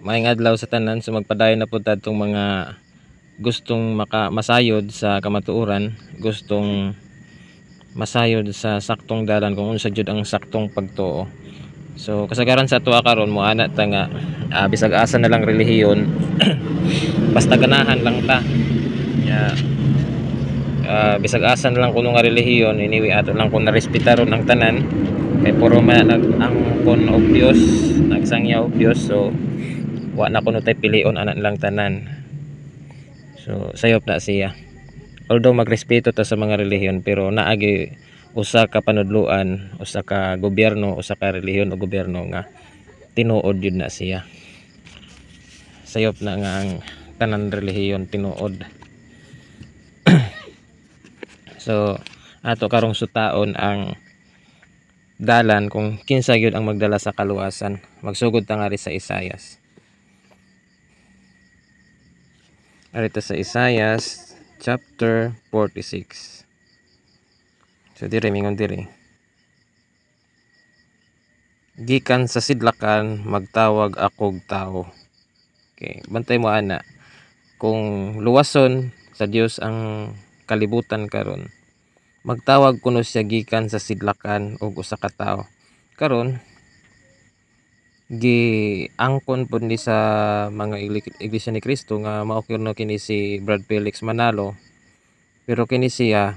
Maayong adlaw sa tanan. So magpadayon na pud tadtong mga gustong masayod sa kamatuoran, gustong masayod sa saktong dalan kung unsa jud ang saktong pagtuo. So kasagaran sa tuwa karon mo ana ta nga bisag asa na lang relihiyon basta ganahan lang ta. Bisag asa na lang kuno nga relihiyon iniwi ato lang kung narespetaron ang tanan kay puro man nag-angkon og Dios, nagsangyaw og Dios. So wa na kuno tay pilion anan lang tanan. So sayop na siya. Although magrespeto ta sa mga relihiyon pero naagi usa ka panudluan, usa ka gobyerno, usa ka relihiyon o gobyerno nga tinuod yun na siya. Sayop na nga ang tanan relihiyon tinuod. So ato karong sutaon ang dalan kung kinsa gyud ang magdala sa kaluwasan. Magsugod ta nga ri sa Isaias. Arito sa Isaias chapter 46. So dire mingon dire. Gikan sa sidlakan magtawag akog tao. Okay, bantay mo ana. Kung luwason sa Dios ang kalibutan karon, magtawag kuno siya gikan sa sidlakan og usa ka tawo. Karon giangkon pud ni sa mga iglesia ni Cristo nga mao kuno kini si Brad Felix Manalo. Pero kini siya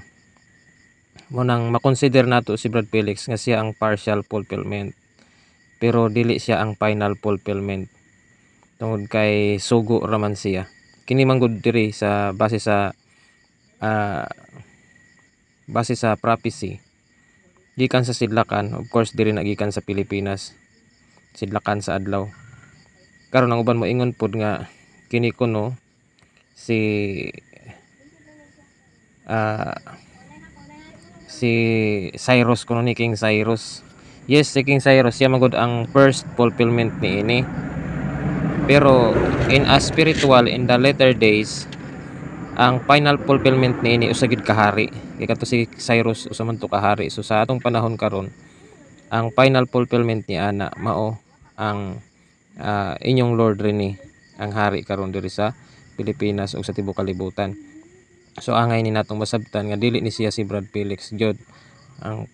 mo nang makonsider nato si Brad Felix nga siya ang partial fulfillment. Pero dili siya ang final fulfillment. Tungod kay sugo raman siya. Kini manggod diri sa base sa prophecy. Gikan sa sidlakan, of course diri na gikan sa Pilipinas. Sidlakan sa adlaw. Karon ang uban mo ingon pud nga kini kuno si Cyrus kuno ni King Cyrus. Yes, si King Cyrus siya magud ang first fulfillment ni ini. Pero in a spiritual, in the later days, ang final fulfillment ni ini usagid kahari. Kay kadto si Cyrus usa man to kahari. So sa atong panahon karon, ang final fulfillment ni ana mao ang inyong Lord rini, ang hari karon diri sa Pilipinas ug sa tibuok kalibutan. So angay ni natong masabtan nga dili ni siya si Brad Felix jud. Ang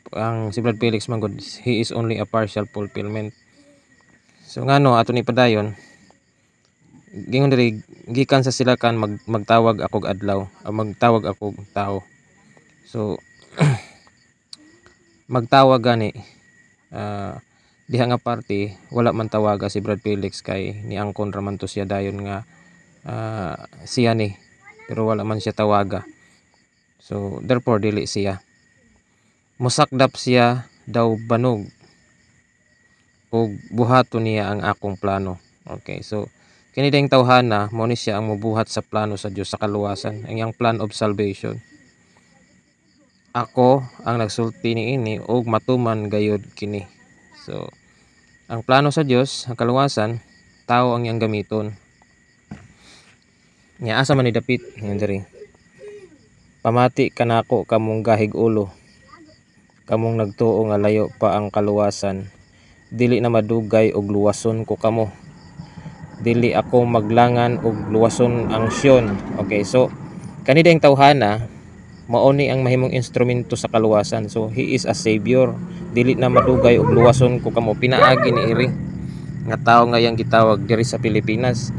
si Brad Felix man gud, he is only a partial fulfillment. So ngano ato ni padayon gingon diri gikan sa silakan magtawag akog adlaw, magtawag akog tao. So magtawag gani diha nga parte wala man tawaga si Brad Felix kay niangkon ra man to siya dayon nga siya ni, pero wala man siya tawaga. So therefore dili siya. Musakdap siya daw banog ug buhaton niya ang akong plano. Okay, so kini ding tawhana mo ni siya ang mobuhat sa plano sa Dios sa kaluwasan, ang iyang plan of salvation. Ako ang nagsulti niini ug matuman gayud kini. So ang plano sa Dios, ang kaluwasan, tao ang iyang gamiton. Nya asa man ni dapit ngin diri. Pamati kanako kamong gahig ulo. Kamong nagtuo nga layo pa ang kaluwasan. Dili na madugay og luwason ko kamo. Dili ako maglangan og luwason ang Sion. Okay, so kani ding tawhana mao ni ang mahimong instrumento sa kaluwasan. So he is a savior. Dili na madugay og luwason ko kamo. Pinaagi ni iri nga tawo nga yang gitawag diri sa Pilipinas.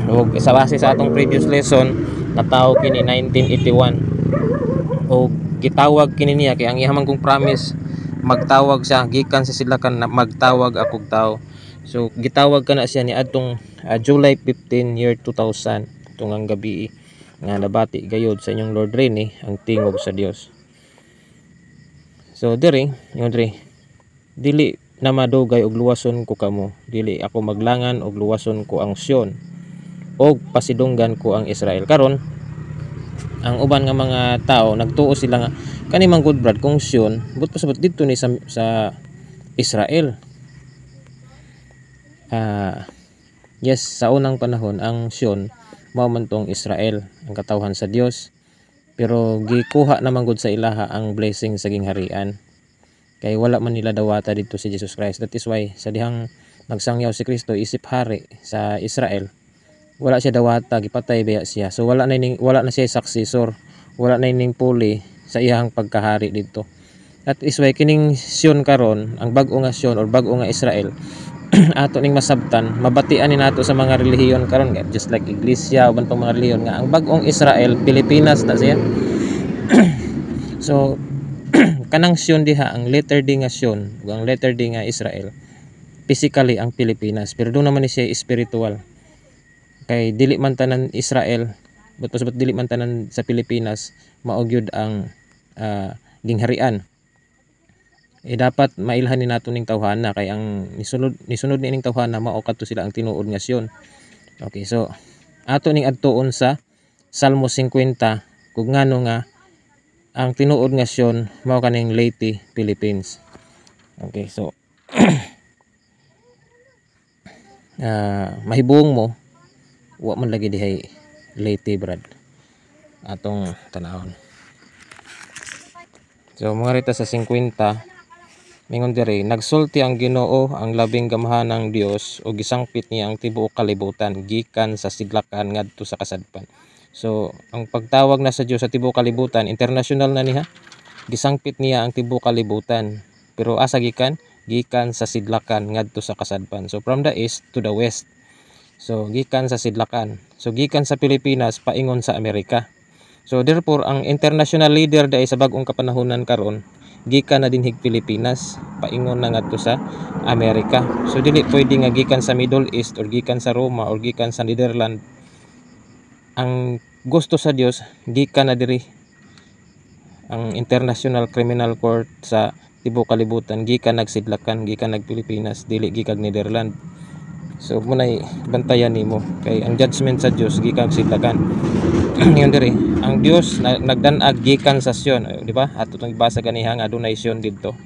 Ug sa base sa atong previous lesson, natawo kini 1981. Og gitawag kini niya kay ang ihamang kong promise, magtawag siya gikan sa sidlakan na magtawag akog tao. So gitawag kana siya ni adtong July 15 year 2000 tungang gabi nga nabati gayud sa inyong Lord rini ang tingog sa Dios. So diri dili na madugay og luwason ko kamo, dili ako maglangan og luwason ko ang Sion og pasidunggan ko ang Israel. Karon ang uban nga mga tao nagtuo sila nga kani man good brad kung Sion buto sabot dito ni sa Israel. Yes, sa unang panahon ang Sion mao man tong Israel, ang katawhan sa Dios. Pero gikuha naman gud sa ilaha ang blessing sa gingharian. Kay wala man nila dawata dito si Jesus Christ. That is why sa dihang nagsangyaw si Kristo isip hari sa Israel, wala siya dawata, gipatay baya siya. So wala na siya successor, wala na ning puli sa iyang pagkahari dito. That is why kining Sion karon, ang bag-o nga Sion or bag-o nga Israel, ato ning masabtan, mabatian ni nato sa mga relihiyon karon, just like iglesia uban pang mga relihiyon nga ang bag-ong Israel Pilipinas na siya. So kanang Sion diha, ang letter D nga Sion ug ang letter D nga Israel, physically ang Pilipinas, pero doon naman ni siya spiritual. Kay dili man tanan Israel, but dili man tanan sa Pilipinas mao gyud ang gingharian. Dapat mailhanin nato ning tawhana, kay ang nisunod ning tawhana mao kadto sila ang tinuod nga Sion. Okay, so ato ning adtuon sa Salmo 50 kung ngano nga ang tinuod nga Sion mao kaning Leyte, Philippines. Okay, so mahibong mo wa man lagi dihay Leyte, brad, atong tanahon. So mga rita sa 50 mingon diri, nagsulti ang Ginoo ang labing gamahanang Dios o gisangpit niya ang tibuok kalibutan gikan sa sidlakan ngadto sa kasadpan. So ang pagtawag na sa Dios sa tibuok kalibutan international na niya, gisangpit niya ang tibuok kalibutan, pero asa gikan sa sidlakan ngadto sa kasadpan. So from the east to the west, so gikan sa sidlakan, so gikan sa Pilipinas paingon sa Amerika. So therefore ang international leader dai sa bag-ong kapanahonan karon gikan na dinhig Pilipinas paingon na ngadto sa Amerika. So dili pwede nga gikan sa Middle East or gikan sa Roma or gikan sa Netherlands. Ang gusto sa Dios gikan na diri ang International Criminal Court sa tibuok kalibutan, gikan nagsidlakan, gikan nag Pilipinas, dili gikag Netherlands. So munay bantayan nimo kay ang judgment sa Dios gikan sidlakan. Ngayon diri ang Dios nagdan-ag gikan sa Sion, di ba? Ato tong ibasa ganiha nga adunay Sion didto.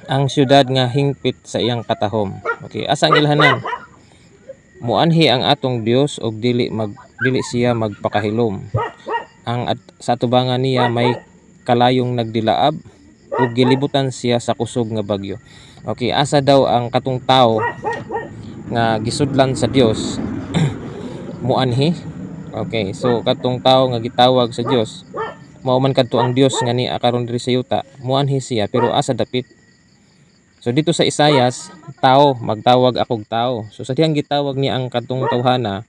Ang syudad nga hingpit sa iyang katahom. Okay, asa ang ilhanan? Muanhi ang atong Dios og dili siya magpakahilom. Sa atubangan niya may kalayong nagdilaab ug gilibutan siya sa kusog nga bagyo. Okay, asa daw ang katong tao nga gisudlan sa Dios muanhi. Okay, so katong tao nga gitawag sa Dios, mao man kadto ang Dios nga ni karon diri sa yuta, muanhi siya pero asa dapit. So dito sa Isayas, tao magtawag akog tao. So sa diyang gitawag ni ang katong tawhana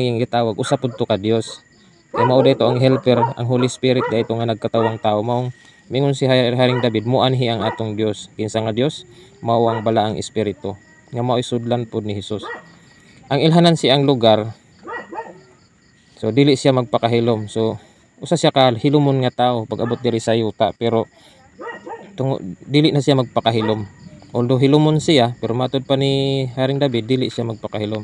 yang gitawag usa pud to ka Dios. Kay mao dito ang helper, ang Holy Spirit dito nga nagkatawang tao. Maong mingon si Haring David, muanhi ang atong Dios. Kinsa nga Dios? Mao ang balaang espiritu nga mao isudlan pud ni Hesus. Ang ilhanan si ang lugar, so dili siya magpakahilom. So usa siya ka hilumon nga tao pag abot diri sa yuta, pero dili na siya magpakahilom. Although hilumon siya, pero matud pa ni Haring David dili siya magpakahilom.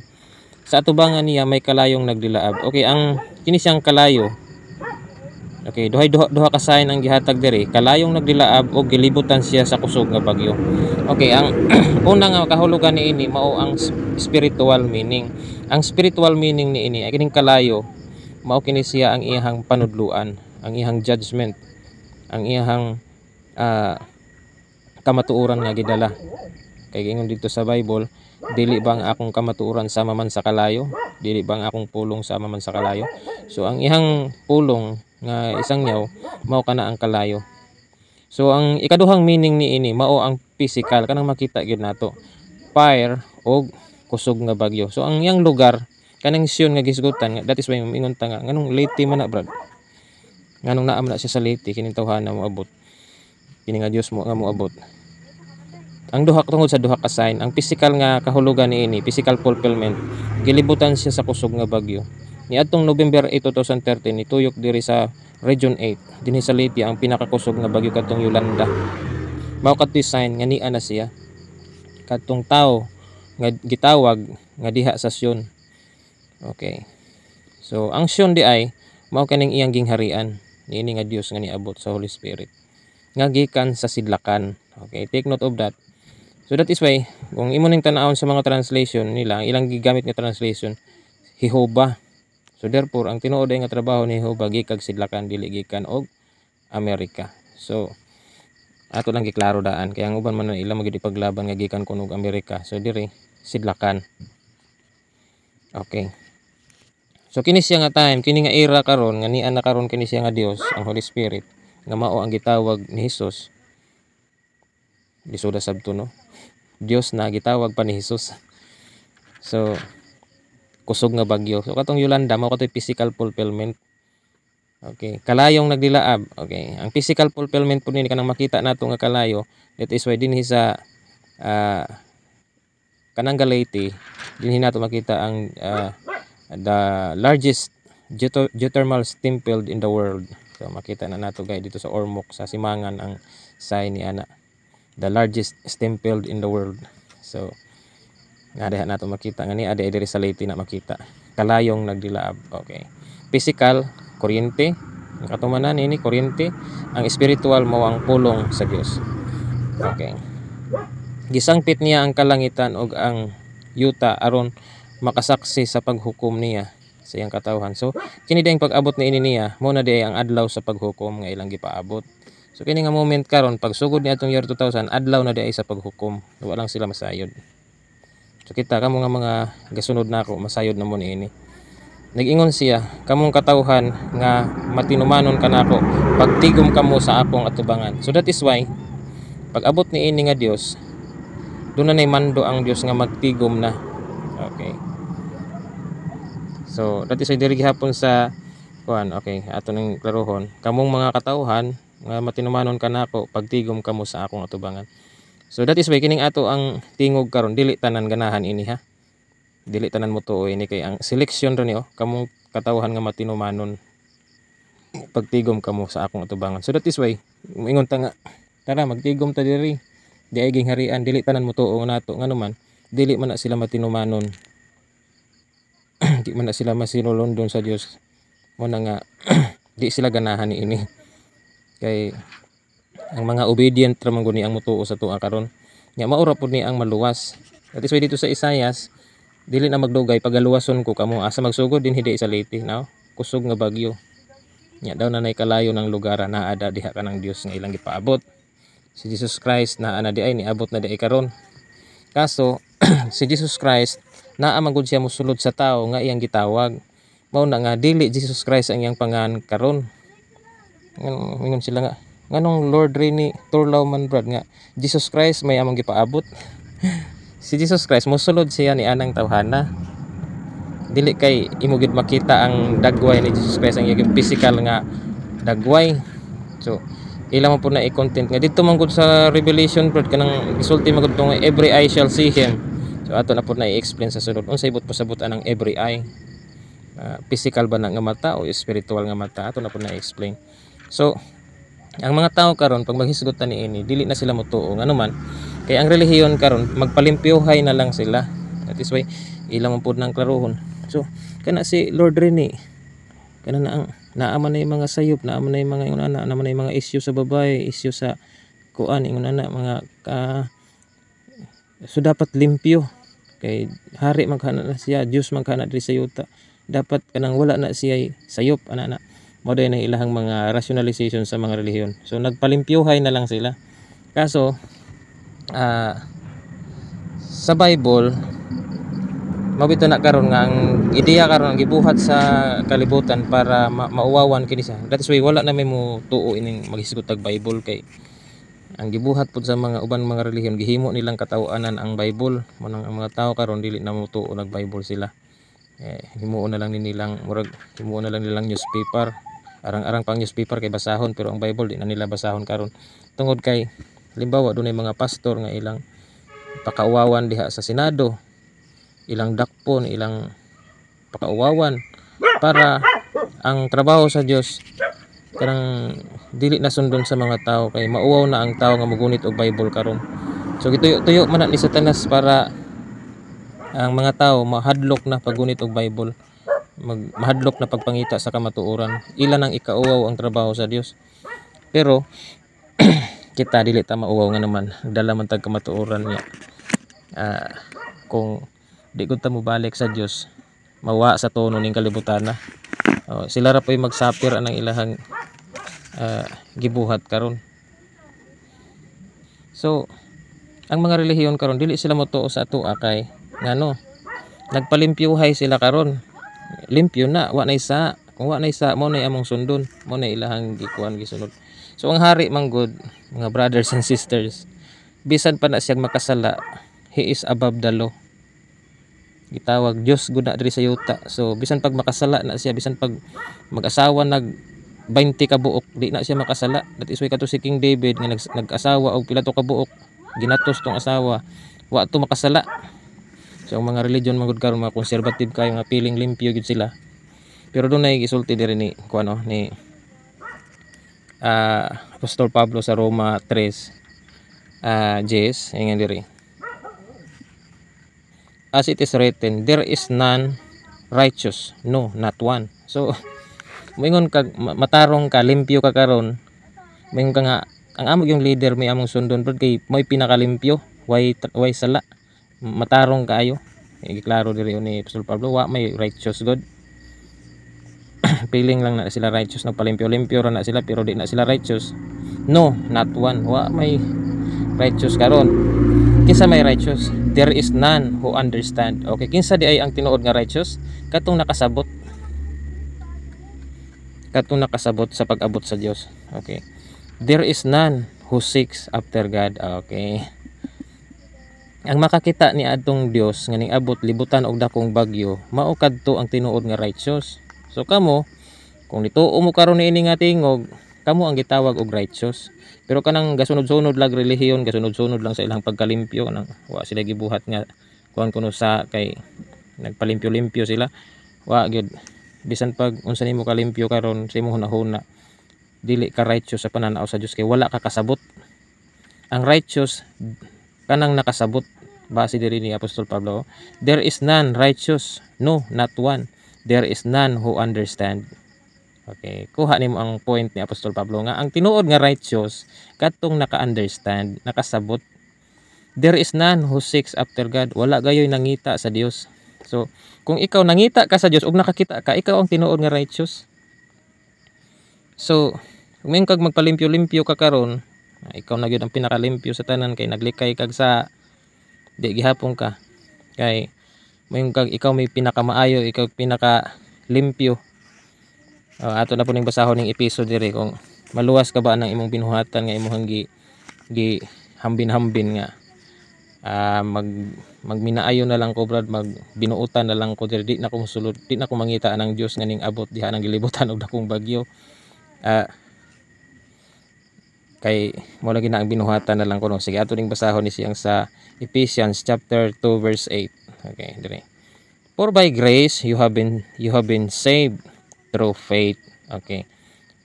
Sa atubangan niya may kalayong nagdilaab. Okay, ang kini siyang kalayo. Okay, duha ka sign ang gihatag diri, kalayong nagdilaab o gilibutan siya sa kusog nga bagyo. Okay, ang una nga kahulugan ni ini mao ang spiritual meaning. Ang spiritual meaning ni ini ay kining kalayo, mao kini siya ang iyang panudluan, ang iyang judgment, ang iyang kamatuoran nga gidala. Kay ingon dito sa Bible, dili bang akong kamatuoran sama man sa kalayo? Dili bang akong pulong sama man sa kalayo? So ang iyang pulong nga isang yaw mao kana ang kalayo. So ang ikaduhang meaning ni ini mao ang physical, kanang makita gyud nato, fire og kusog nga bagyo. So ang iyang lugar kanang Sion nga gisgutan, that is why mingon ta nga nganong Leyte man na, brad, nganong naa man na siya sa Leyte kining tawhana mo abot, kini nga Dios mo nga moabot. Ang duha tungod sa duha ka sign, ang physical nga kahulugan ni ini, physical fulfillment, gilibutan siya sa kusog nga bagyo. Niadtong November 8, 2013 nituyok diri sa Region 8 dinhi sa Leyte ang pinakakusog nga bagyo kadtong Yolanda. Mao kadto sign nga niya na siya kadtong tao nga gitawag nga diha sa Sion. Okay. So ang Sion di ay mao kaning iyang gingharian, niini nga Dios nga niabot sa Holy Spirit nga gikan sa sidlakan. Okay, take note of that. So that is why kung imo ning tan-awon sa mga translation nila, ilang gigamit nga translation, Jehovah. So therefore ang tinuod nga trabaho ni Jehovah gikag sidlakan, dili gikan og Amerika. So Ato lang giklaro daan kaya ang uban man ila magid ipaglaban nga gikan kuno og Amerika. So diri sidlakan. Okay. So kini siya nga time, kini nga era karon nga niya na karon kini siya nga Dios, ang Holy Spirit nga mao ang gitawag ni Hesus. Lisuda sabto no. Dios na gitawag pa ni Hesus. So kusog nga bagyo. So katong Yolanda mao katoy physical fulfillment. Okay, kalayong nagdilaab. Okay, ang physical fulfillment po nini kanang makita nato nga kalayo. That is why dinhi sa kanang Galati dinhi nato makita ang the largest geothermal steam field in the world. So makita na nato guys dito sa Ormoc sa Simangan ang sign ni ana. The largest steam field in the world. So nga diha nato makita nga ni adi diri sa Leyte na makita. Kalayong nagdilaab. Okay. Physical kuryente, ang katumanan ini kuryente, ang spiritual mao ang pulong sa Dios. Okay. Gisangpit niya ang kalangitan ug ang yuta aron makasaksi sa paghukom niya sa iyang katawhan. So kini dayang pag-abot ni ini niya, mao na diay ang adlaw sa paghukom nga ilang gipaabot. So kini nga moment karon pagsugod ni atong year 2000, adlaw na diay sa paghukom. Wala lang sila masayod. So kita kamo nga mga gasunod nako masayod na mo ni ini. Nag-ingon siya, kamong katawhan nga matinumanon kanako, pagtigom kamo sa akong atubangan. So that is why pag abot ni ini nga Dios, doon na mando ang Dios nga magtigom na. Okay. So that is why diri gihapon sa kuan, okay, ato ning klarohon, kamong mga katawhan nga matinumanon kanako, pagtigom kamo sa akong atubangan. So that is why kining ato ang tingog karon dili tanan ganahan ini ha. Dili tanan mo tuoy ini kay ang seleksyon ro niyo kamong katawhan nga matinumanon pagtigom kamo sa akong atubangan. So that is why moingon ta nga tara magtigom ta diri di ay gingharian, dili tanan mo tuo nato nganuman dili man na sila matinumanon. Di man na sila masinulondon sa Dios mo na nga di sila ganahan ni ini kay ang mga obedient ra man guni ang mutuo sa tuwa karon nya maura pud ni ang maluwas. That is why dito sa Isaias dili na magdugay pagaluwason ko kamo asa magsugod din hidi sa Leyte no kusog nga bagyo nya daw nanay kalayo ng lugar na ada diha kanang Dios nga ilang gipaabot. Si Jesus Christ naa na di ay niabot na di ay karon. Kaso si Jesus Christ naa man gud siya mosulod sa tao nga iyang gitawag. Mao na nga dili Jesus Christ ang iyang pangan karon. Mingon sila nga nganong Lord Rini turlaw man brad nga Jesus Christ may among gipaabot. Si Jesus Christ mosulod siya ni anang tawhana. Dili kay imo gid makita ang dagway ni Jesus Christ ang iyang physical nga dagway. So ila man pud na i-content nga dito man gud sa Revelation brad kanang gisulti man gud tong every eye shall see him. So ato na pud na i-explain sa sunod unsay ibot pasabutan ang every eye. Physical ba na nga mata o spiritual nga mata ato na pud na i-explain. So ang mga tao karon pag maghisgot ta niini dili na sila motuo nganuman kay ang relihiyon karon magpalimpyohay na lang sila. That is why ilang man pud nang klarohon. So kana si Lord Rene kana na ang naaman na yung mga sayop, naaman na yung mga ingon ana, naaman na yung mga issue sa babae, issue sa kuan ingon ana mga so dapat limpyo kay hari magkana na siya, Dios magkana diri sa yuta. Dapat kanang wala na siya sayop ana na. Mao na ilahang mga rationalization sa mga relihiyon. So nagpalimpyohay na lang sila. Kaso sa Bible mabito na karon nga ang ideya karon ang gibuhat sa kalibutan para mauwawan kini siya. That is why wala na may mo tuo ining maghisgot tag Bible kay ang gibuhat pud sa mga uban mga relihiyon gihimo nilang katawanan ang Bible. Mo nang ang mga tao karon dili na mo tuo nag Bible sila. Himuon na lang nilang murag himuon na lang nilang newspaper. Arang-arang pang newspaper kay basahon pero ang Bible di na nila basahon karon. Tungod kay halimbawa dunay mga pastor nga ilang pakauwawan diha sa Senado, ilang dakpon, ilang pakauwawan para ang trabaho sa Dios kanang dili na sundon sa mga tao kay mauwaw na ang tao nga mogunit og Bible karon. So gituyo-tuyo man ni Satanas para ang mga tao mahadlok na pagunit og Bible. Mahadlok na pagpangita sa kamatuoran. Ilan ang ikauwaw ang trabaho sa Dios. Pero kita dili ta mauwaw nga naman dala man tag kamatuoran niya. Kung di gud ta mo balik sa Dios mawa sa tono ning kalibutan na. Sila ra po'y magsapir anang ilahang gibuhat karon. So ang mga relihiyon karon dili sila motuo sa atoa kay ngano nagpalimpyuhay sila karon. Limpyo na, wa na isa. Kung wa na isa, mo na among sundon, mo na ilahang gikuan gisunod. So ang hari manggod, mga brothers and sisters, bisan pa na siyang makasala, he is above the law. Gitawag Dios gud na diri sa yuta. So bisan pag makasala na siya, bisan pag mag-asawa nag 20 ka buok, di na siya makasala. That is why kato si King David nga nag-asawa og pila to ka buok, ginatos tong asawa, wa to makasala. So ang mga religion manggod karon mga conservative kayo nga piling limpyo gid sila. Pero doon ay gisulti diri ni kuano ni Apostol Pablo sa Roma 3 Jes ingon diri. As it is written, there is none righteous, no, not one. So moingon kag matarong ka, limpyo ka karon. Moingon ka nga ang amo yung leader may among sundon pero kay mo'y pinakalimpyo, why sala. Matarong kaayo. Giklaro diri ni Apostol Pablo, wa may righteous God. Piling lang na sila righteous, nagpalimpyo-limpyo ra na sila pero di na sila righteous. No, not one. Wa may righteous karon. Kinsa may righteous? There is none who understand. Okay, kinsa di ay ang tinuod nga righteous? Katong nakasabot. Katong nakasabot sa pag-abot sa Dios. Okay. There is none who seeks after God. Okay. Ang makakita ni adtong Dios nga ning abot libutan og dakong bagyo, mao kadto ang tinuod nga righteous. So kamo, kung nituo mo karon niini nga tingog, kamo ang gitawag og righteous. Pero kanang gasunod-sunod lag relihiyon, gasunod-sunod lang sa ilang pagkalimpyo, nang wa sila gibuhat nga kuan kuno sa kay nagpalimpyo-limpyo sila. Wa gyud bisan pag unsa nimo kalimpyo karon sa imong hunahuna, dili ka righteous sa pananaw sa Dios kay wala ka kasabot. Ang righteous kanang nakasabot base diri ni Apostol Pablo. There is none righteous, no, not one. There is none who understand. Okay, kuha nimo ang point ni Apostol Pablo nga ang tinuod nga righteous katong naka-understand, nakasabot. There is none who seeks after God. Wala gayoy nangita sa Dios. So, kung ikaw nangita ka sa Dios ug nakakita ka, ikaw ang tinuod nga righteous. So, kung kag magpalimpyo-limpyo ka karon, ikaw na gyud ang pinakalimpyo sa tanan kay naglikay kag sa di gihapon ka. Kay mayong kag ikaw may pinakamaayo, ikaw pinaka limpyo. Ato na po ning basahon ning episode diri kung maluwas ka ba nang imong binuhatan nga imong gi hambin-hambin nga magminaayo na lang ko brad, magbinuutan na lang ko diri, di na ko musulod, di na ko mangita anang Dios nga ning abot diha nang gilibutan og dakong bagyo. Kay mo lagi na ang binuhatan na lang ko no. Sige ato ning basahon ni siyang sa Ephesians chapter 2 verse 8. Okay, dire. For by grace you have been saved through faith. Okay.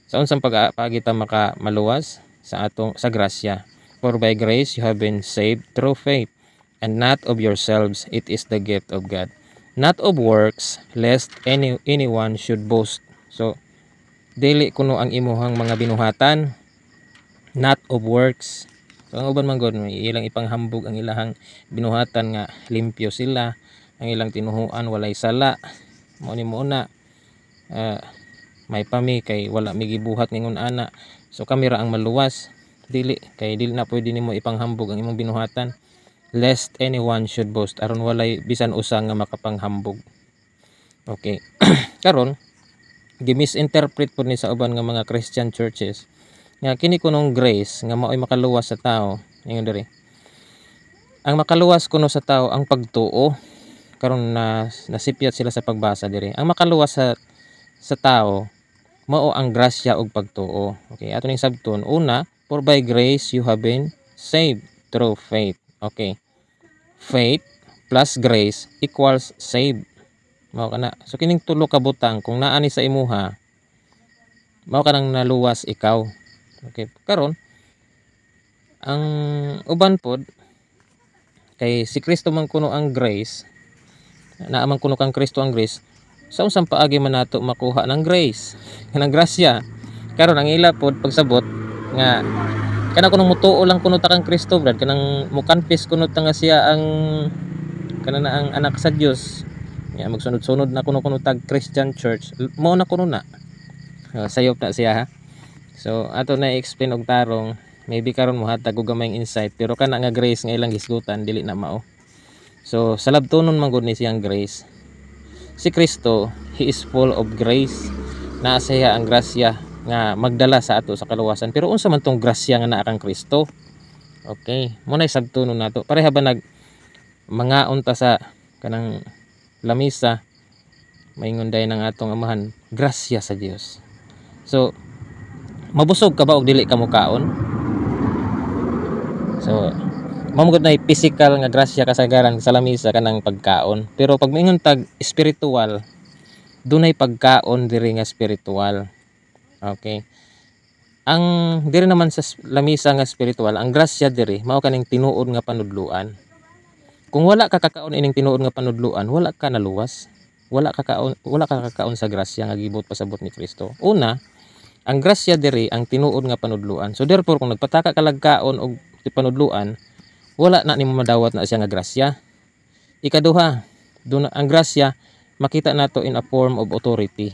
Sa unsang pagita maluwas sa atong sa grasya. For by grace you have been saved through faith, and not of yourselves, it is the gift of God. Not of works, lest anyone should boast. So dili kuno ang imuhang mga binuhatan, not of works. So ang uban man gud ilang ipanghambog ang ilahang binuhatan nga limpyo sila, ang ilang tinuhuan walay sala. Mao ni muna may pami kay wala migibuhat ningon ana. So kami ra ang maluwas. Dili na pwede nimo ipanghambog ang imong binuhatan, lest anyone should boast, aron walay bisan usa nga makapanghambog. Okay. Karon gimisinterpret po ni sa uban nga mga Christian churches nga kini kunong grace nga mao'y makaluwas sa tao. Ingon diri, ang makaluwas kuno sa tao ang pagtuo. Karon nasipyat sila sa pagbasa diri. Ang makaluwas sa tao mao ang grasya ug pagtuo. Okay, ato ning sabton. Una, for by grace you have been saved through faith. Okay. Faith plus grace equals saved. Mao kana. So kining tulo ka butang kung naa ni sa imuha, mao kanang naluwas ikaw. Okay. Karon ang uban pod kay si Kristo man kuno ang grace, naaman kuno kang Kristo ang grace, sa unsang paagi man nato makuha ng grace, kanang grasya. Karon ang ila pod pagsabot nga kana kuno mutuo lang kuno ta kang Kristo brad, kanang mo confess kuno ta nga siya ang kana na ang anak sa Dios. Nga magsunod-sunod na kuno tag Christian church, mao na kuno na. Sayop na siya ha. So ato na i-explain og tarong maybe karon mohatag og gamay insight, pero kana nga grace nga ilang gisgutan dili na mao. So sa labtonon man gud ni siyang grace. Si Kristo, he is full of grace. Naa sa iya ang grasya nga magdala sa ato sa kaluwasan. Pero unsa man tong grasya nga naa kang Kristo? Okay, mo nay sabtunon nato. Pareha ba nag mangaon ta sa kanang lamisa, maingon day ng atong amahan, grasya sa Dios. So mabusog ka ba og dili ka mukaon? So mamugod na physical nga grasya kasagaran sa lamisa kanang pagkaon. Pero pag maingon tag spiritual, dunay pagkaon diri nga spiritual. Okay. Ang diri naman sa lamisa nga spiritual, ang grasya diri mao kaning tinuod nga panudluan. Kung wala ka kakaon ining tinuod nga panudluan, wala ka naluwas. Wala ka kakaon sa grasya nga gibot pasabot ni Kristo. Una, ang grasya diri ang tinuod nga panudluan. So therefore kung nagpataka ka lagkaon og panudluan, wala na nimo madawat na siya nga grasya. Ikaduha, ang grasya makita nato in a form of authority.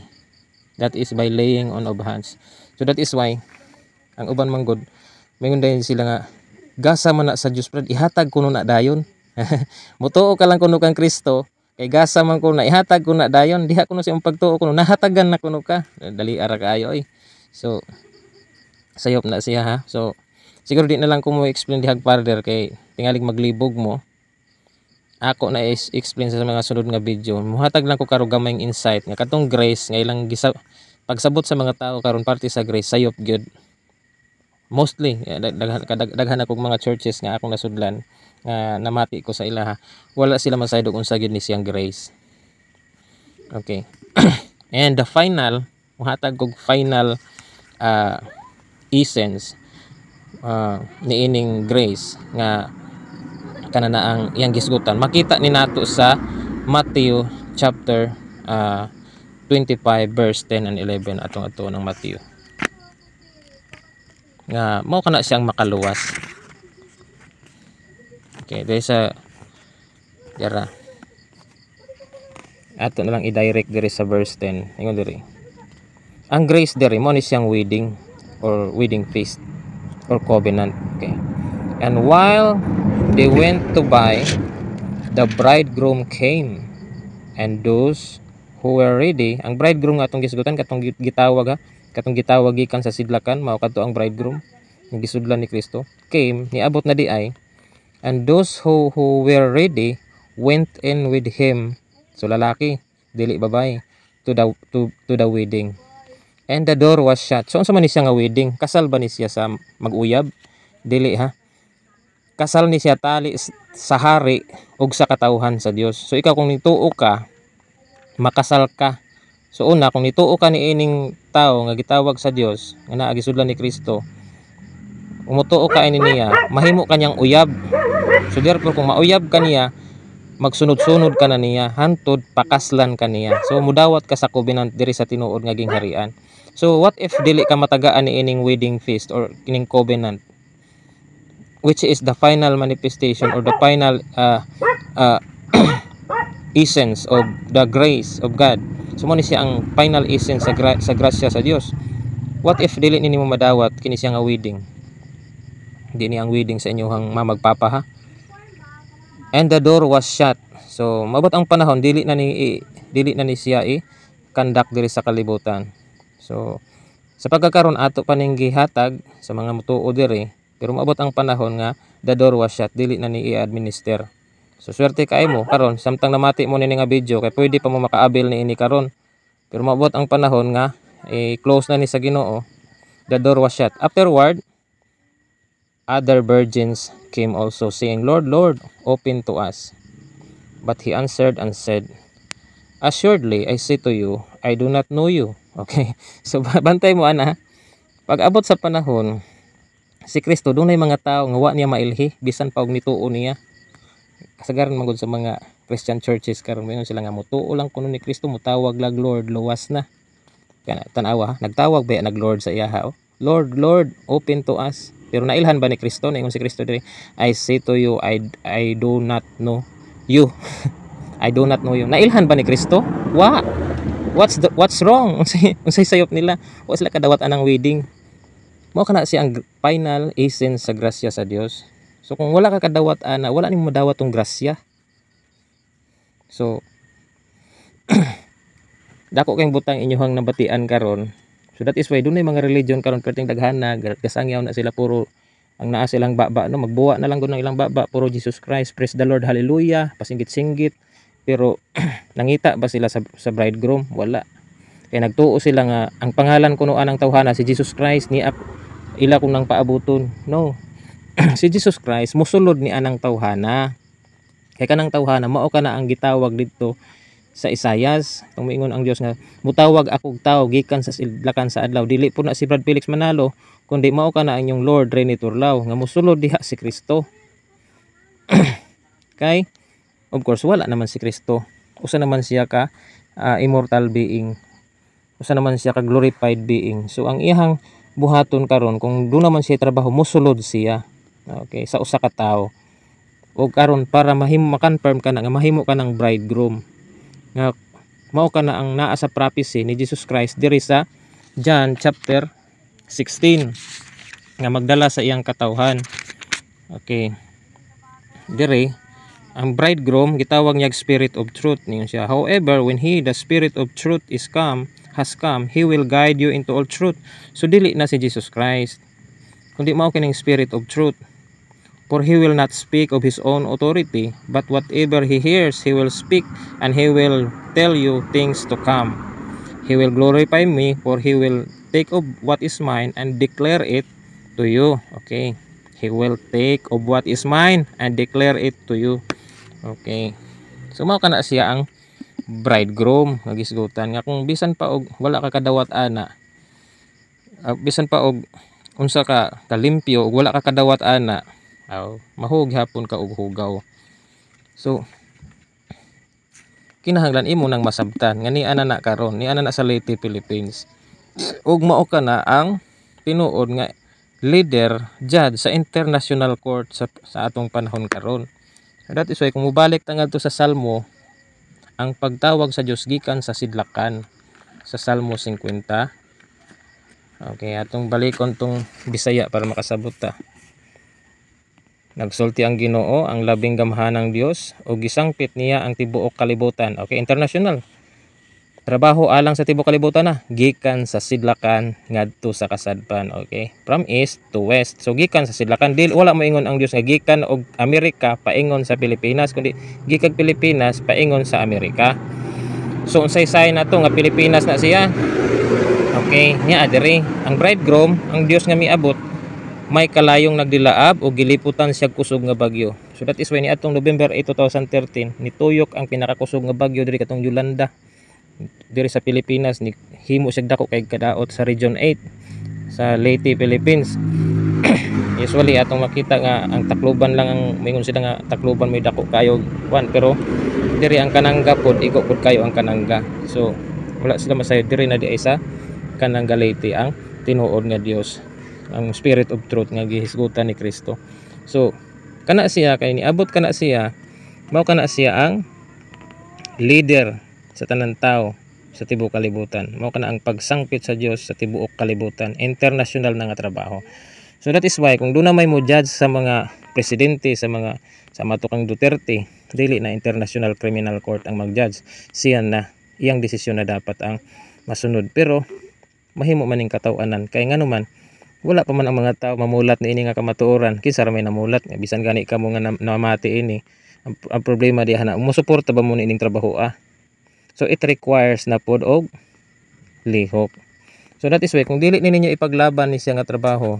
That is by laying on of hands. So that is why ang uban man gud mingon dayon sila nga gasa man na sa Dios brad ihatag kuno na dayon. Mutuo ka lang kuno kang Kristo kay gasa man kuno na ihatag kuno na dayon, diha kuno sa imong pagtuo kuno nahatagan na kuno ka. Dali ara kaayo So sayop na siya ha. So siguro di na lang ko mo explain dihag further kay tingalig maglibog mo. Ako na explain sa mga sunod nga video. Muhatag lang ko karo gamayng insight nga katong grace nga ilang pagsabot sa mga tao karon parte sa grace sayop gyud. Mostly daghan akong mga churches nga akong nasudlan nga namati ko sa ilaha, wala sila masayod og unsa gyud ni siyang grace. Okay. And the final, muhatag kog final essence ni ining grace nga kanana ang iyang gisgutan. Makita ni nato sa Matthew chapter 25 verse 10 and 11 atong ng Matthew. Nga mao kana siyang makaluwas. Okay, dahil sa yara ato na lang i-direct diri sa verse 10. Ingon diri. Ang grace diri mo ni siyang wedding or wedding feast or covenant. Okay. And while they went to buy, the bridegroom came, and those who were ready, ang bridegroom atong gisgutan katong gitawag ha, katong gitawag gikan sa sidlakan mao kadto ang bridegroom nga gisudlan ni Kristo came, niabot na di ay. And those who were ready went in with him. So lalaki, dili babae, to the wedding. And the door was shut. So unsa man ni siya nga wedding? Kasal ba ni siya sa mag-uyab? Dili ha. Kasal ni siya tali sa hari ug sa katawhan sa Dios. So ikaw kung nituo ka, makasal ka. So una kung nituo ka ni ining tao nga gitawag sa Dios, nga naa gisudlan ni Kristo, umutuo ka ini niya, mahimo kanyang uyab. So therefore kung mauyab ka niya, magsunod-sunod ka na niya, hantod pakaslan ka niya. So mudawat ka sa covenant diri sa tinuod nga gingharian. So what if dili ka matagaan ni ining wedding feast or ining covenant, which is the final manifestation or the final essence of the grace of God. So mo ni siya ang final essence sa grasya sa Dios. What if dili ni mo madawat kini siya nga wedding? Di ni ang wedding sa inyong mamagpapa ha. And the door was shut. So mabot ang panahon dili na ni siya conduct diri sa kalibutan. So sa pagkakaron ato paning gihatag sa mga mutuo diri, pero mabot ang panahon nga the door was shut, dili na ni i-administer. So swerte kay mo karon samtang namati mo nini nga video kay pwede pa mo makaabil ni ini karon. Pero mabot ang panahon nga close na ni sa Ginoo, the door was shut. Afterward, other virgins came also, saying, Lord, Lord, open to us. But he answered and said, Assuredly, I say to you, I do not know you. Okay, so bantay mo ana. Pag abot sa panahon, si Kristo dunay mga tao nga wa niya mailhi bisan pa og nituo niya. Kasagaran magud sa mga Christian churches karon mayon sila nga mutuo lang kuno ni Kristo, mutawag lag Lord, luwas na. Kana tan-awa, nagtawag ba nag-Lord sa iya ha? Lord, Lord, open to us. Pero nailhan ba ni Kristo? Naingon si Kristo diri, I say to you, I do not know you. I do not know you. Nailhan ba ni Kristo? What's wrong? Unsay sayop nila? Wa sila kadawat anang wedding. mao kana siya ang final essence sa grasya sa Dios. So kung wala ka kadawat ana, wala nimo madawat tong grasya. So dako kayong butang inyuhang nabatian karon. So that is why dunay mga religion karon perting daghana gasangyaw na sila puro ang naa silang baba no, magbuwa na lang gud ng ilang baba puro Jesus Christ, praise the Lord, hallelujah, pasinggit-singgit. Pero nangita ba sila sa bridegroom? Wala. Kaya nagtuo sila nga ang pangalan kuno anang tawhana si Jesus Christ ni ila kung nang paabuton. No. Si Jesus Christ mosulod ni anang tawhana. Kay kanang tawhana mao kana ang gitawag didto sa Isayas, kung moingon ang Dios nga mutawag akog tawo gikan sa sidlakan sa adlaw, dili po na si Brad Felix Manalo kundi mao kana ang inyong Lord Rene Turlaw nga mosulod diha si Kristo. Kay of course wala naman si Kristo, usa naman siya ka immortal being, usa naman siya ka glorified being. So ang iyang buhaton karon kung do naman siya trabaho mosulod siya, okay, sa usa ka tawo. O karon para ma-confirm ka na nga mahimo ka ng bridegroom nga mao kana ang naa sa prophecy ni Jesus Christ diri sa John chapter 16 nga magdala sa iyang katawhan. Okay, diri ang bridegroom gitawag niya spirit of truth niyon siya. However, when he the spirit of truth has come, he will guide you into all truth. So dili na si Jesus Christ kundi mao kining spirit of truth. For he will not speak of his own authority, but whatever he hears, he will speak, and he will tell you things to come. He will glorify me, for he will take of what is mine and declare it to you. Okay. He will take of what is mine and declare it to you. Okay. So mao kana siya ang bridegroom nga gisgutan nga kung bisan pa og wala ka kadawat ana, bisan pa og unsa ka kalimpyo ug wala ka kadawat ana, mahug hapon ka og hugaw. So kinahanglan imo nang masabtan nga ni ana na karon, ni ana na sa Leyte, Philippines. Ug mao kana ang tinuod nga leader judge sa international court sa atong panahon karon. That is why kung mubalik ta ngadto sa Salmo, ang pagtawag sa Dios gikan sa sidlakan sa Salmo 50. Okay, atong balikon tong Bisaya para makasabot ta. Nagsulti ang Ginoo ang labing gamhanang Dios o gisangpit niya ang tibuok kalibutan. Okay, international. Trabaho alang sa tibuok kalibutan na gikan sa sidlakan ngadto sa kasadpan. Okay, from east to west. So gikan sa sidlakan, dili wala moingon ang Dios nga gikan og Amerika paingon sa Pilipinas, kundi gikan Pilipinas paingon sa Amerika. So unsay-say na to nga Pilipinas na siya. Okay, nya adiri ang bridegroom ang Dios nga miabot may kalayong nagdilaab o giliputan siya kusog nga bagyo. So that is why ni atong November 8, 2013 nituyok ang pinakakusog nga bagyo diri katong Yolanda diri sa Pilipinas, ni himo siya dako kay kadaot sa Region 8 sa Leyte, Philippines. Usually atong makita nga ang Tacloban lang ang mingon sila nga Tacloban may dako kayo kwan, pero diri ang Kananga pod iko pod kayo ang Kananga. So wala sila masayod diri na di ay sa Kananga Leyte ang tinuod nga Dios, ang spirit of truth nga gihisgutan ni Kristo. So kana siya kay niabot kana siya, mao kana siya ang leader sa tanang tao sa tibuok kalibutan. Mao kana ang pagsangpit sa Dios sa tibuok kalibutan, international na nga trabaho. So that is why kung doon na may mo judge sa mga presidente, sa matukang Duterte, dili na International Criminal Court ang mag-judge. Siya na iyang desisyon na dapat ang masunod. Pero mahimo maning katawanan kay nganuman wala pa man ang mga tao mamulat ni ini nga kamatuoran. Kinsa ra may namulat nga bisan gani kamo nga namati ini. Ang problema diha na mosuporta ba mo ni ining trabaho So it requires na pod og lihok. So that is why kung dili ninyo ipaglaban ni siya nga trabaho,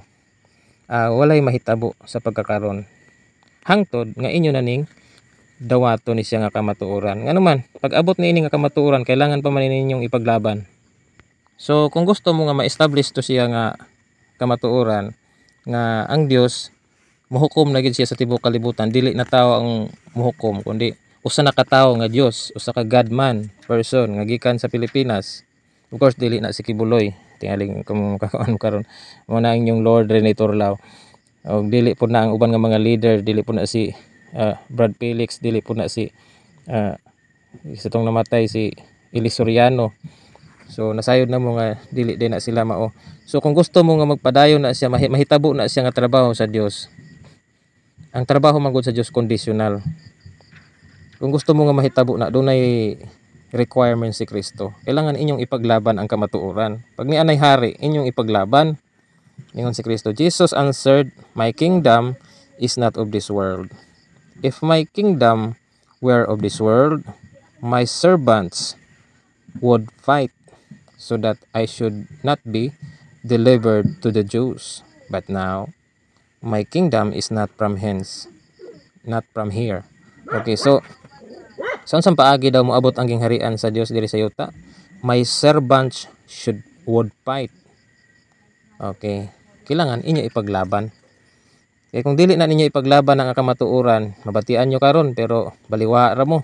walay mahitabo sa pagkakaron. Hangtod nga inyo na ning dawato ni siya nga kamatuoran. Nganuman pag abot ni ini nga kamatuoran kailangan pa man ninyong ipaglaban. So kung gusto mo nga ma-establish to siya nga kamatuoran nga ang Dios muhukom na gid siya sa tibuok kalibutan, dili na tawo ang muhukom kundi usa na ka tawo nga Dios, usa ka God man person nga gikan sa Pilipinas. Of course dili na si Kibuloy, tingaling kamo kakaon karon mo na inyong Lord Rene Turlaw. Og dili po na ang uban nga mga leader, dili po na si Brad Felix, dili po na si sa tong namatay si Eli Soriano. So nasayod na mo nga dili din na sila mao. So kung gusto mo nga magpadayon na siya, mahitabo na siya nga trabaho sa Dios. Ang trabaho man gud sa Dios conditional. Kung gusto mo nga mahitabo na dunay requirement si Kristo, kailangan inyong ipaglaban ang kamatuoran. Pag ni anay hari, inyong ipaglaban. Ingon si Kristo, Jesus answered, "My kingdom is not of this world. If my kingdom were of this world, my servants would fight so that I should not be delivered to the Jews. But now, my kingdom is not from hence, not from here." Okay, so saan paagi daw moabot ang gingharian sa Dios diri sa yuta? My servants would fight. Okay, kailangan inyo ipaglaban. Kaya kung dili na ninyo ipaglaban ang kamatuoran, mabatian nyo karon pero baliwa ra mo.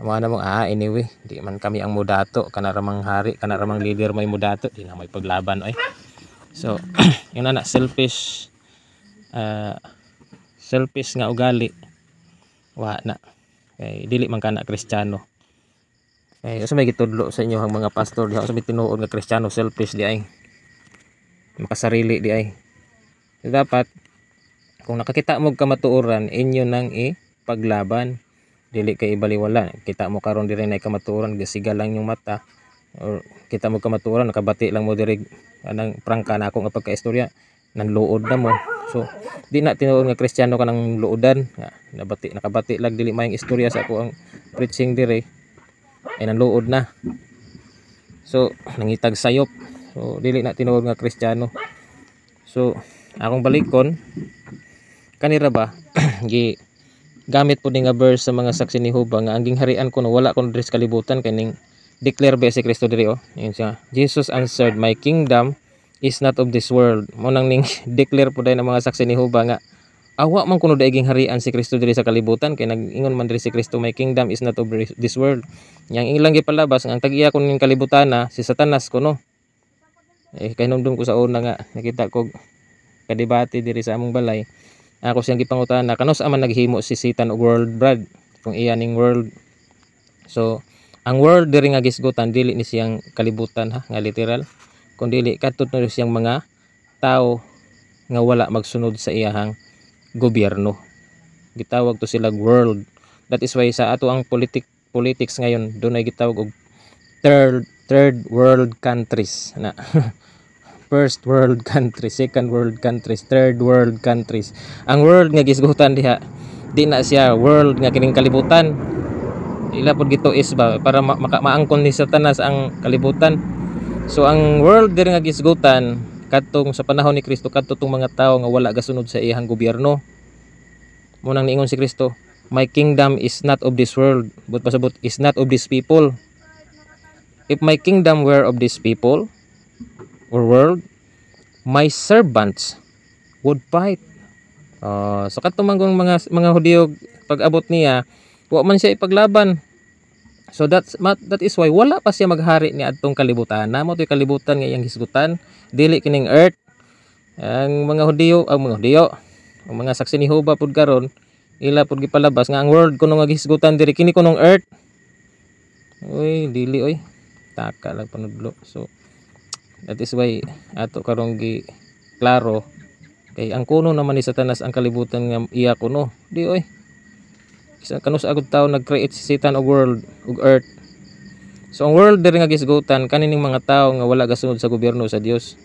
Mga na mo, anyway, di man kami ang mudato, kanaramang hari, kanaramang leader may mudato, di na may paglaban oy. So, yun na selfish nga ugali. Wa na. Kay dili man kana Kristiyano. Kay usa may gitudlo sa inyo ang mga pastor, diha usa may tinuod nga Kristiyano selfish di ay. Makasarili di ay. So, dapat kung nakakita mo kamatuoran, inyo nang ipaglaban. Dili kay ibaliwala. Kita mo karon diri na kamatuoran, gasiga lang yung mata. Or kita mo kamatuoran, nakabati lang mo diri anang prangka na ako nga pagkaistorya, nanluod na mo. So, di na tinuod nga Kristiyano ka ng luodan. Nakabati lang dili mayang istorya sa ako ang preaching diri. Ay nanluod na. So, nangitag sayop. So, dili na tinuod nga Kristiyano. So, akong balikon kanira ba gamit po nga verse sa mga saksi ni Jehovah nga ang gingharian ko no wala kon diri sa kalibutan kaning declare ba si Kristo diri yun siya. Jesus answered, "My kingdom is not of this world." Mo nang ning declare po dai ng mga saksi ni Jehovah nga awa man kuno dai gingharian si Kristo diri sa kalibutan kay nag-ingon man diri si Kristo, "My kingdom is not of this world." Yang ilang gipalabas ang tag-iya kun ning kalibutan na si Satanas kuno. Kay nung ko sa una nga nakita ko kadebate diri sa among balay. Ako siyang gipangutan na kanos man naghimo si Satan og world brad kung iya ning world. So ang world diri nga gisgutan dili ni siyang kalibutan nga literal, kundi kadto na siyang mga tao nga wala magsunod sa iyahang gobyerno. Gitawag to sila world. That is why sa ato ang politics ngayon dunay gitawag og third world countries na. First world countries, second world countries, third world countries. Ang world nga gisgutan diha, di na siya world nga kining kalibutan. Ila pod gito is ba para maangkon ni Satanas ang kalibutan. So ang world diri nga gisgutan kadtong sa panahon ni Kristo kadto tong mga tawo nga wala gasunod sa iyang gobyerno. Munang niingon si Kristo, "My kingdom is not of this world." But pasabot is not of these people. If my kingdom were of these people or world, my servants would fight. So katumanggong mga Hudiyo pag abot niya, wa man siya ipaglaban. So that is why wala pa siya maghari ni adtong kalibutan. Namo toy kalibutan nga iyang hisgutan, dili kining earth. Ang mga Hudiyo, ang mga saksi ni Jehovah pud karon, ila pud gipalabas nga ang world kuno nga hisgutan diri kini kunong earth. Uy, dili oy. Taka lang panudlo. So that is why ato karong gi klaro kay ang kuno naman ni Satanas ang kalibutan nga iya kuno. Di oy. Isa kanus agud tawo nag-create si Satan og world ug earth. So ang world diri nga gisgutan kanining mga tawo nga wala gasunod sa gobyerno sa Dios.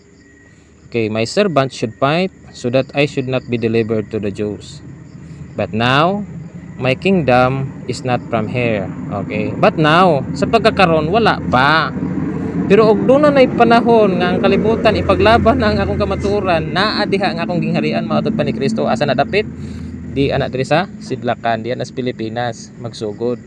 Okay, my servant should fight so that I should not be delivered to the Jews. But now my kingdom is not from here. Okay? But now sa pagkakaron wala pa. Pero og doon na panahon nga ang kalibutan ipaglaban ang akong kamatuoran, naa diha ang akong gingharian maadto pa ni Kristo asa nadapit di ana diri sa Sidlakan, diyan sa Pilipinas magsugod.